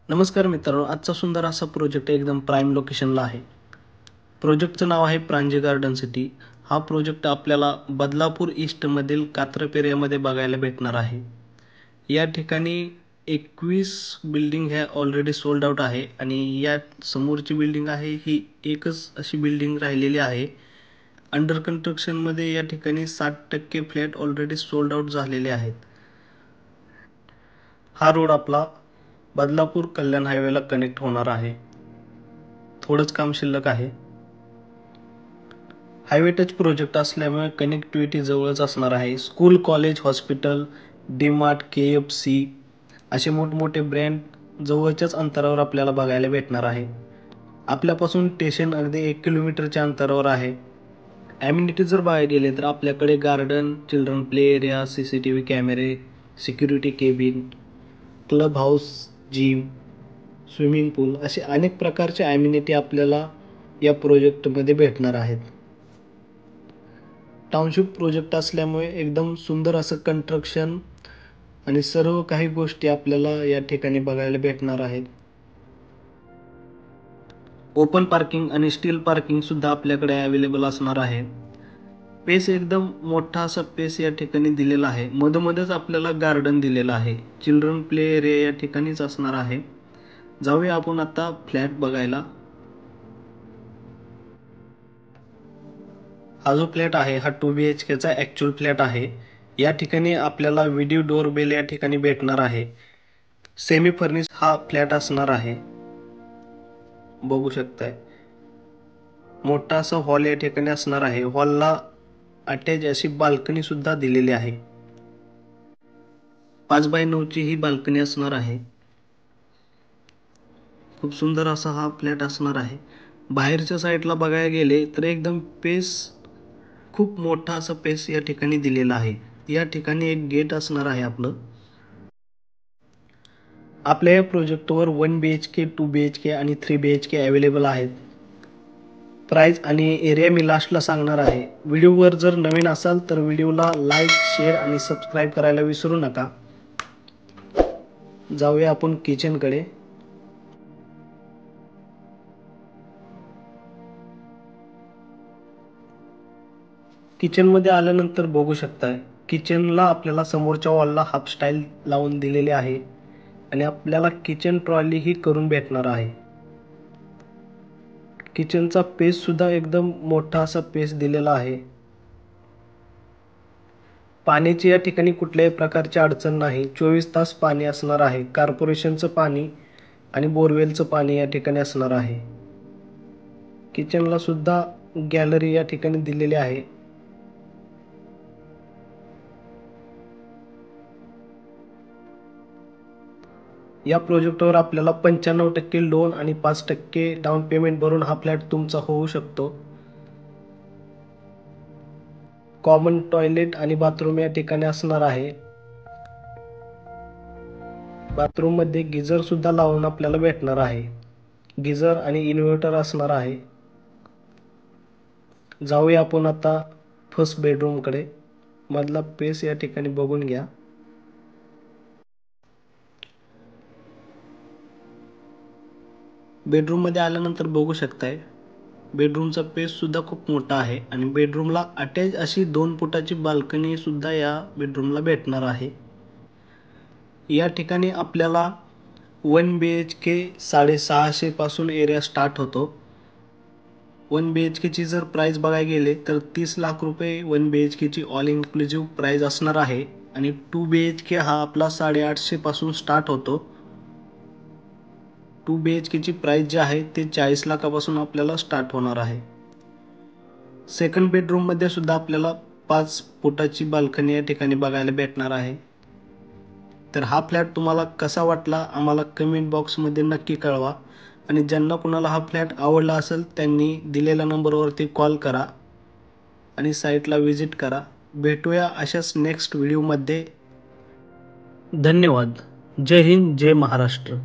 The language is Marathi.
नमस्कार मित्रांनो, आजचा सुंदर असा प्रोजेक्ट एकदम प्राईम लोकेशनला आहे. प्रोजेक्टचं नाव आहे प्रांजी गार्डन सिटी. हा प्रोजेक्ट आपल्याला बदलापूर ईस्टमधील कात्रप एरियामध्ये बघायला भेटणार आहे. या ठिकाणी 21 बिल्डिंग ह्या ऑलरेडी सोल्ड आउट आहे आणि या समोरची बिल्डिंग आहे ही एकच अशी बिल्डिंग राहिलेली आहे. अंडर कन्स्ट्रक्शनमध्ये या ठिकाणी 60% फ्लॅट ऑलरेडी सोल्ड आउट झालेले आहेत. हा रोड आपला बदलापूर कल्याण हायवेला कनेक्ट होणार आहे. थोडंच काम शिल्लक आहे. हायवे टच प्रोजेक्ट असल्यामुळे कनेक्टिव्हिटी जवळच असणार आहे. School, college, hospital, DMart, KFC असे मोठमोठे ब्रँड जवळच्याच अंतरावर आपल्याला बघायला भेटणार आहे. आपल्यापासून स्टेशन अगदी 1 किलोमीटरच्या अंतरावर आहे. ॲम्युनिटी जर बघायला गेले तर आपल्याकडे garden, children play area, CCTV कॅमेरे, security cabin, club house, gym, swimming pool असे अनेक प्रकारचे ॲम्युनिटी आपल्याला या प्रोजेक्टमध्ये भेटणार आहेत. टाउनशिप प्रोजेक्ट असल्यामुळे एकदम सुंदर असं कन्स्ट्रक्शन आणि सर्व काही गोष्टी आपल्याला या ठिकाणी बघायला भेटणार आहेत. ओपन पार्किंग आणि स्टील पार्किंग सुद्धा आपल्याकडे अवेलेबल असणार आहे. पेस एकदम मोठा असा पेस या ठिकाणी दिलेला आहे. मधोमधच आपल्याला गार्डन दिलेलं आहे. चिल्ड्रन प्ले एरिया या ठिकाणीच असणार आहे. जाऊया आपण आता फ्लॅट बघायला. हा जो फ्लॅट आहे हा 2 BHKचा ॲक्च्युअल फ्लॅट आहे. या ठिकाणी आपल्याला व्हिडिओ डोअरबेल या ठिकाणी भेटणार आहे. सेमी फर्निश हा फ्लॅट असणार आहे. बघू शकताय. मोठा असा हॉल या ठिकाणी असणार आहे. हॉलला अटॅच अशी बाल्कनी सुद्धा दिलेली आहे. 5x9 ची ही बाल्कनी असणार आहे. खूप सुंदर असा हा फ्लॅट असणार आहे. बाहेरच्या साईडला बघायला गेले तर एकदम पेस खूप मोठा असा पेस या ठिकाणी दिलेला आहे. या ठिकाणी एक गेट असणार आहे आपलं. आपल्या या प्रोजेक्टवर 1 BHK, 2 BHK आणि 3 BHK अवेलेबल आहेत. प्राइस आणि एरिया मी लास्टला सांगणार आहे. व्हिडिओवर जर नवीन असाल तर व्हिडिओला लाईक, शेअर आणि सबस्क्राईब करायला विसरू नका. जाऊया आपण किचनकडे. किचनमध्ये आल्यानंतर बघू शकताय किचनला आपल्याला समोरच्या वॉलला हाफ स्टाईल लावून दिलेली आहे आणि आपल्याला किचन ट्रॉली ही करून भेटणार आहे. किचनचा पेस सुद्धा एकदम मोठा असा पेस दिलेला आहे. पाण्याची या ठिकाणी कुठल्याही प्रकारची अडचण नाही. 24 तास पाणी असणार आहे. कॉर्पोरेशनचं पाणी आणि बोरवेलचं पाणी या ठिकाणी असणार आहे. किचनला सुद्धा गॅलरी या ठिकाणी दिलेली आहे. या प्रोजेक्टवर आपल्याला 95% लोन आणि 5% डाऊन पेमेंट भरून हा फ्लॅट तुमचा होऊ शकतो. कॉमन टॉयलेट आणि बाथरूम या ठिकाणी असणार आहे. बाथरूम मध्ये गिझर सुद्धा लावून आपल्याला भेटणार आहे. गिझर आणि इन्व्हर्टर असणार आहे. जाऊया आपण आता फर्स्ट बेडरूम कडे. मधला पेस या ठिकाणी बघून घ्या. बेडरूम मध्ये आल्यानंतर बघू शकताय बेडरूमचा पेस सुद्धा खूप मोठा आहे आणि बेडरूमला अटॅच अशी 2 फुटाची बाल्कनी सुद्धा या बेडरूमला भेटणार आहे. या ठिकाणी आपल्याला 1 BHK 650 पासून एरिया स्टार्ट होतो. 1 BHK ची जर प्राइस बघायला गेले तर 30 लाख रुपये 1 BHK ची ऑल इन्क्लुझिव्ह प्राइस असणार आहे आणि 2 BHK हा आपला 850 पासून स्टार्ट होतो. 2 BHK ची प्राइस जी आहे ते 40 लाखापासून आपल्याला स्टार्ट होणार आहे. सेकंड बेडरूम मध्ये सुद्धा आपल्याला 5 फुटाची बाल्कनी या ठिकाणी बघायला भेटणार आहे. तर हा फ्लॅट तुम्हाला कसा वाटला आम्हाला कमेंट बॉक्समध्ये नक्की कळवा आणि ज्यांना कुणाला हा फ्लॅट आवडला असेल त्यांनी दिलेल्या नंबरवरती कॉल करा आणि साईटला व्हिजिट करा. भेटूया अशाच नेक्स्ट व्हिडिओमध्ये. धन्यवाद. जय हिंद, जय महाराष्ट्र.